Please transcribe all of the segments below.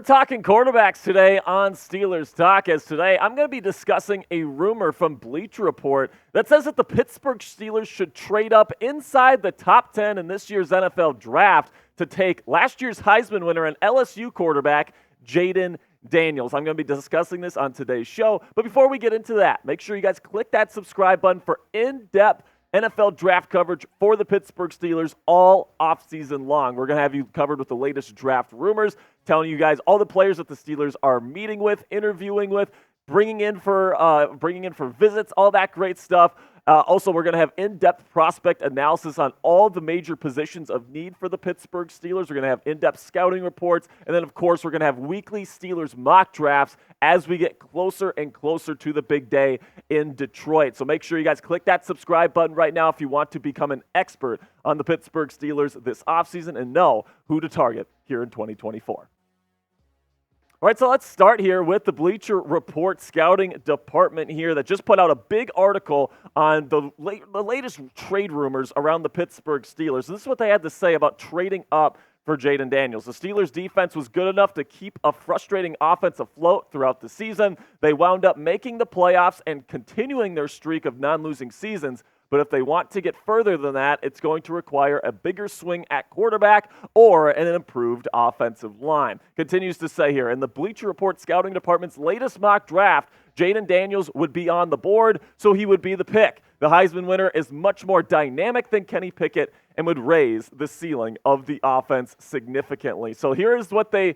talking quarterbacks today on Steelers Talk, as today I'm going to be discussing a rumor from Bleacher Report that says that the Pittsburgh Steelers should trade up inside the top 10 in this year's NFL Draft to take last year's Heisman winner and LSU quarterback Jayden Daniels. I'm going to be discussing this on today's show, but before we get into that, make sure you guys click that subscribe button for in-depth NFL draft coverage for the Pittsburgh Steelers all offseason long. We're going to have you covered with the latest draft rumors, telling you guys all the players that the Steelers are meeting with, interviewing with, bringing in for visits, all that great stuff. Also, we're going to have in-depth prospect analysis on all the major positions of need for the Pittsburgh Steelers. We're going to have in-depth scouting reports. And then, of course, we're going to have weekly Steelers mock drafts as we get closer and closer to the big day in Detroit. So make sure you guys click that subscribe button right now if you want to become an expert on the Pittsburgh Steelers this offseason and know who to target here in 2024. All right, so let's start here with the Bleacher Report scouting department here that just put out a big article on the latest trade rumors around the Pittsburgh Steelers. This is what they had to say about trading up for Jayden Daniels. The Steelers' defense was good enough to keep a frustrating offense afloat throughout the season. They wound up making the playoffs and continuing their streak of non-losing seasons. But if they want to get further than that, it's going to require a bigger swing at quarterback or an improved offensive line. Continues to say here, in the Bleacher Report scouting department's latest mock draft, Jayden Daniels would be on the board, so he would be the pick. The Heisman winner is much more dynamic than Kenny Pickett and would raise the ceiling of the offense significantly. So here's what the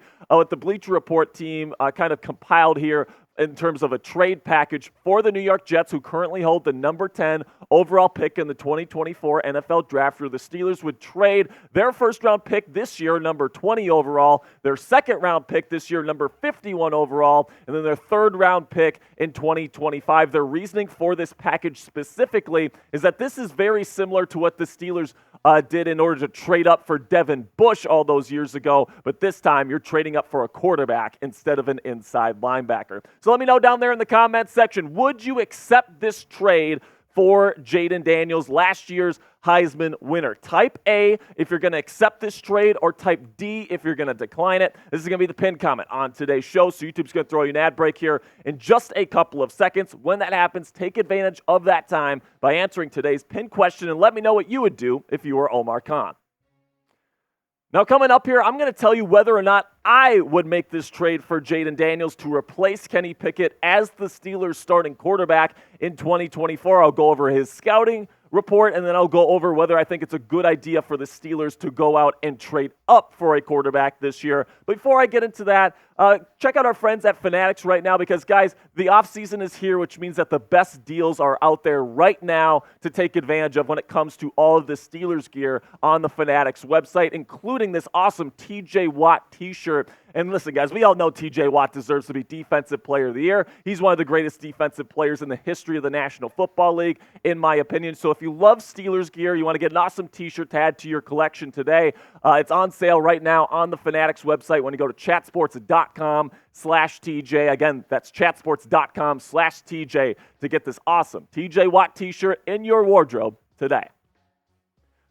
Bleacher Report team kind of compiled here in terms of a trade package for the New York Jets, who currently hold the number 10 overall pick in the 2024 NFL Draft, where the Steelers would trade their first-round pick this year, number 20 overall, their second-round pick this year, number 51 overall, and then their third-round pick in 2025. Their reasoning for this package specifically is that this is very similar to what the Steelers did in order to trade up for Devin Bush all those years ago, but this time you're trading up for a quarterback instead of an inside linebacker. So let me know down there in the comments section, would you accept this trade for Jayden Daniels, last year's Heisman winner? Type A if you're going to accept this trade, or type D if you're going to decline it. This is going to be the pinned comment on today's show, so YouTube's going to throw you an ad break here in just a couple of seconds. When that happens, take advantage of that time by answering today's pinned question and let me know what you would do if you were Omar Khan. Now, coming up here, I'm going to tell you whether or not I would make this trade for Jayden Daniels to replace Kenny Pickett as the Steelers' starting quarterback in 2024. I'll go over his scouting report, and then I'll go over whether I think it's a good idea for the Steelers to go out and trade up for a quarterback this year. But before I get into that, check out our friends at Fanatics right now, because, guys, the offseason is here, which means that the best deals are out there right now to take advantage of when it comes to all of the Steelers gear on the Fanatics website, including this awesome TJ Watt T-shirt. And listen, guys, we all know TJ Watt deserves to be Defensive Player of the Year. He's one of the greatest defensive players in the history of the National Football League, in my opinion. So if you love Steelers gear, you want to get an awesome T-shirt to add to your collection today, it's on sale right now on the Fanatics website when you go to chatsports.com/TJ. Again, that's chatsports.com/TJ to get this awesome TJ Watt T-shirt in your wardrobe today.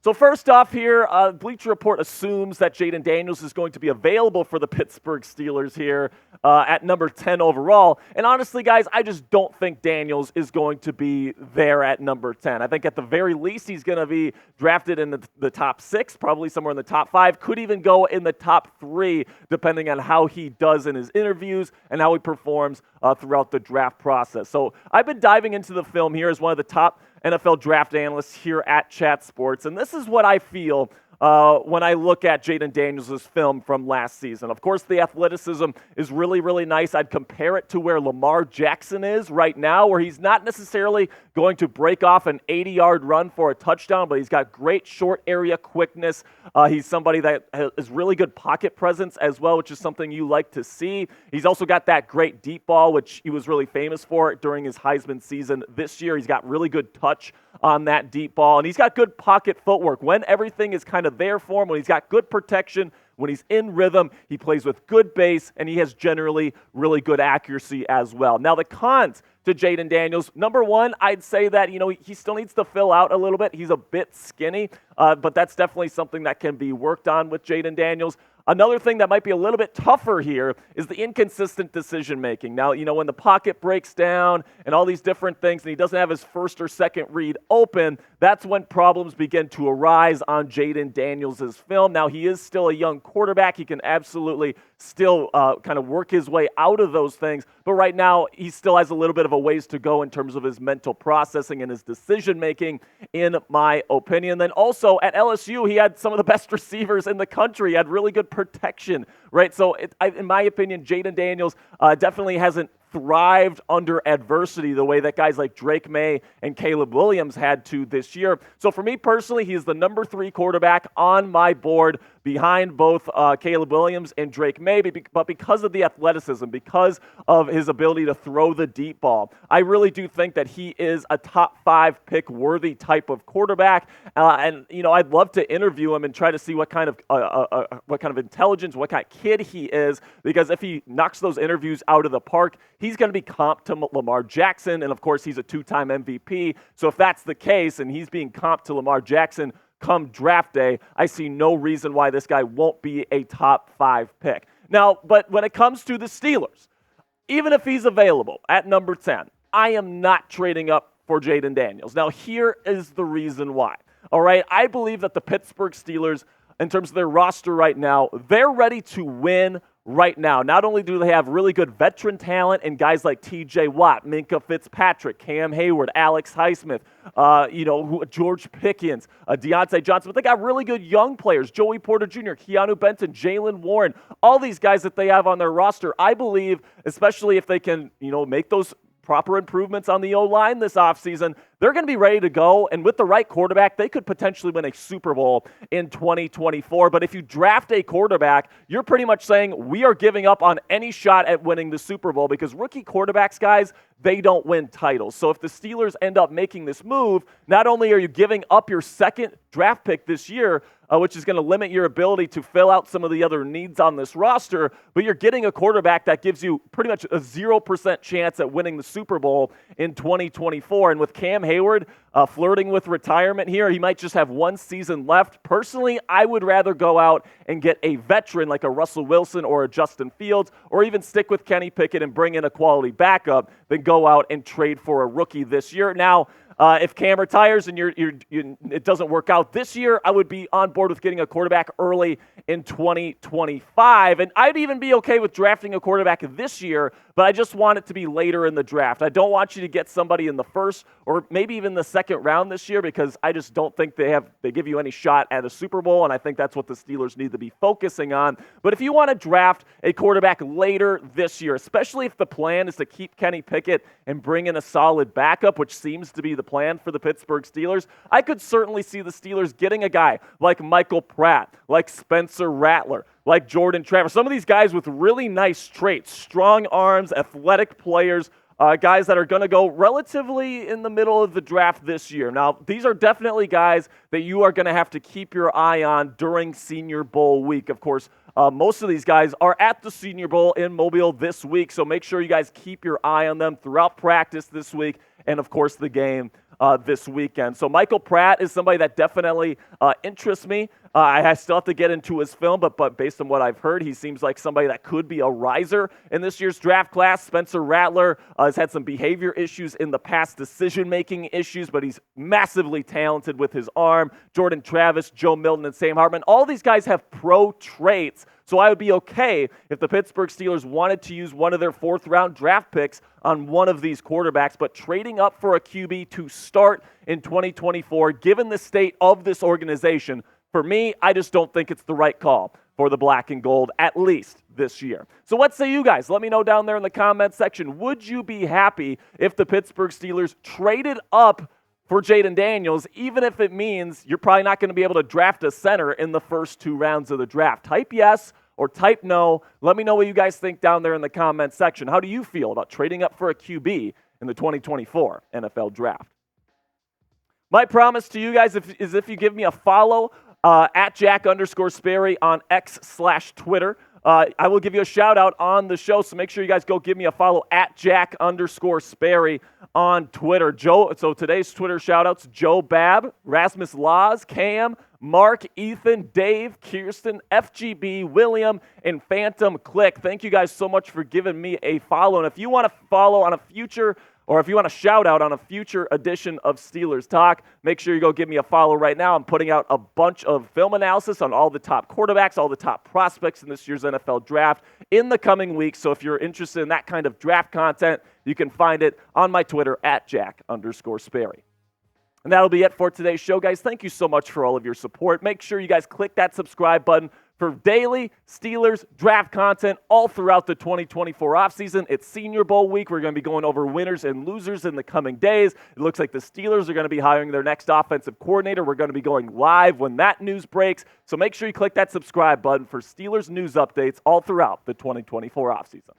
So first off here, Bleacher Report assumes that Jayden Daniels is going to be available for the Pittsburgh Steelers here at number 10 overall. And honestly, guys, I just don't think Daniels is going to be there at number 10. I think at the very least he's going to be drafted in the top 6, probably somewhere in the top 5, could even go in the top 3, depending on how he does in his interviews and how he performs throughout the draft process. So I've been diving into the film here as one of the top NFL draft analysts here at Chat Sports, and this is what I feel when I look at Jayden Daniels' film from last season. Of course, the athleticism is really, really nice. I'd compare it to where Lamar Jackson is right now, where he's not necessarily going to break off an 80-yard run for a touchdown, but he's got great short area quickness. He's somebody that has really good pocket presence as well, which is something you like to see. He's also got that great deep ball, which he was really famous for during his Heisman season this year. He's got really good touch on that deep ball, and he's got good pocket footwork. When everything is kind of there for him, when he's got good protection, when he's in rhythm, he plays with good base, and he has generally really good accuracy as well. Now, the cons to Jayden Daniels, number one, I'd say that, he still needs to fill out a little bit. He's a bit skinny, but that's definitely something that can be worked on with Jayden Daniels. Another thing that might be a little bit tougher here is the inconsistent decision-making. Now, when the pocket breaks down and all these different things and he doesn't have his first or second read open, that's when problems begin to arise on Jaden Daniels' film. Now, he is still a young quarterback. He can absolutely still kind of work his way out of those things. But right now, he still has a little bit of a ways to go in terms of his mental processing and his decision-making, in my opinion. Then also at LSU, he had some of the best receivers in the country. He had really good protection, right? So in my opinion, Jaden Daniels definitely hasn't thrived under adversity the way that guys like Drake May and Caleb Williams had to this year. So for me personally, he is the number 3 quarterback on my board behind both Caleb Williams and Drake May, but because of the athleticism, because of his ability to throw the deep ball, I really do think that he is a top 5 pick worthy type of quarterback. And I'd love to interview him and try to see what kind of intelligence, what kind of kid he is, because if he knocks those interviews out of the park, he's going to be comped to Lamar Jackson, and of course, he's a 2-time MVP. So if that's the case, and he's being comped to Lamar Jackson come draft day, I see no reason why this guy won't be a top 5 pick. Now, but when it comes to the Steelers, even if he's available at number 10, I am not trading up for Jaden Daniels. Now, here is the reason why. All right, I believe that the Pittsburgh Steelers, in terms of their roster right now, they're ready to win right now. Not only do they have really good veteran talent and guys like TJ Watt, Minkah Fitzpatrick, Cam Hayward, Alex Highsmith, George Pickens, Deontay Johnson, but they got really good young players, Joey Porter Jr., Keanu Benton, Jalen Warren, all these guys that they have on their roster. I believe, especially if they can, make those proper improvements on the O-line this offseason, they're going to be ready to go, and with the right quarterback, they could potentially win a Super Bowl in 2024. But if you draft a quarterback, you're pretty much saying we are giving up on any shot at winning the Super Bowl, because rookie quarterbacks, guys, they don't win titles. So if the Steelers end up making this move, not only are you giving up your second draft pick this year, which is going to limit your ability to fill out some of the other needs on this roster, but you're getting a quarterback that gives you pretty much a 0% chance at winning the Super Bowl in 2024. And with Cam Hayward flirting with retirement here, he might just have one season left. Personally, I would rather go out and get a veteran like a Russell Wilson or a Justin Fields, or even stick with Kenny Pickett and bring in a quality backup than go out and trade for a rookie this year. Now, if Cam retires and it doesn't work out this year, I would be on board with getting a quarterback early in 2025. And I'd even be okay with drafting a quarterback this year, but I just want it to be later in the draft. I don't want you to get somebody in the first or maybe even the second round this year, because I just don't think they give you any shot at a Super Bowl, and I think that's what the Steelers need to be focusing on. But if you want to draft a quarterback later this year, especially if the plan is to keep Kenny Pickett and bring in a solid backup, which seems to be the plan for the Pittsburgh Steelers, I could certainly see the Steelers getting a guy like Michael Pratt, like Spencer Rattler, like Jordan Travers, some of these guys with really nice traits, strong arms, athletic players, guys that are going to go relatively in the middle of the draft this year. Now, these are definitely guys that you are going to have to keep your eye on during Senior Bowl week. Of course, most of these guys are at the Senior Bowl in Mobile this week, so make sure you guys keep your eye on them throughout practice this week and, of course, the game this weekend. So Michael Pratt is somebody that definitely interests me. I still have to get into his film, but based on what I've heard, he seems like somebody that could be a riser in this year's draft class. Spencer Rattler has had some behavior issues in the past, decision-making issues, but he's massively talented with his arm. Jordan Travis, Joe Milton, and Sam Hartman, all these guys have pro traits. So I would be okay if the Pittsburgh Steelers wanted to use one of their fourth-round draft picks on one of these quarterbacks, but trading up for a QB to start in 2024, given the state of this organization, for me, I just don't think it's the right call for the black and gold, at least this year. So what say you guys? Let me know down there in the comment section. Would you be happy if the Pittsburgh Steelers traded up for Jaden Daniels, even if it means you're probably not going to be able to draft a center in the first 2 rounds of the draft? Type yes or type no. Let me know what you guys think down there in the comment section. How do you feel about trading up for a QB in the 2024 NFL Draft? My promise to you guys is if you give me a follow at Jack_Sperry on X/Twitter, I will give you a shout out on the show. So make sure you guys go give me a follow at Jack_Sperry on Twitter. So today's Twitter shout outs: Joe Babb, Rasmus Laws, Cam, Mark, Ethan, Dave, Kirsten, FGB, William, and Phantom Click. Thank you guys so much for giving me a follow. And if you want to follow on a future, or if you want to shout out on a future edition of Steelers Talk, make sure you go give me a follow right now. I'm putting out a bunch of film analysis on all the top quarterbacks, all the top prospects in this year's NFL draft in the coming weeks. So if you're interested in that kind of draft content, you can find it on my Twitter at Jack_Sperry. And that'll be it for today's show, guys. Thank you so much for all of your support. Make sure you guys click that subscribe button for daily Steelers draft content all throughout the 2024 offseason. It's Senior Bowl week. We're going to be going over winners and losers in the coming days. It looks like the Steelers are going to be hiring their next offensive coordinator. We're going to be going live when that news breaks. So make sure you click that subscribe button for Steelers news updates all throughout the 2024 offseason.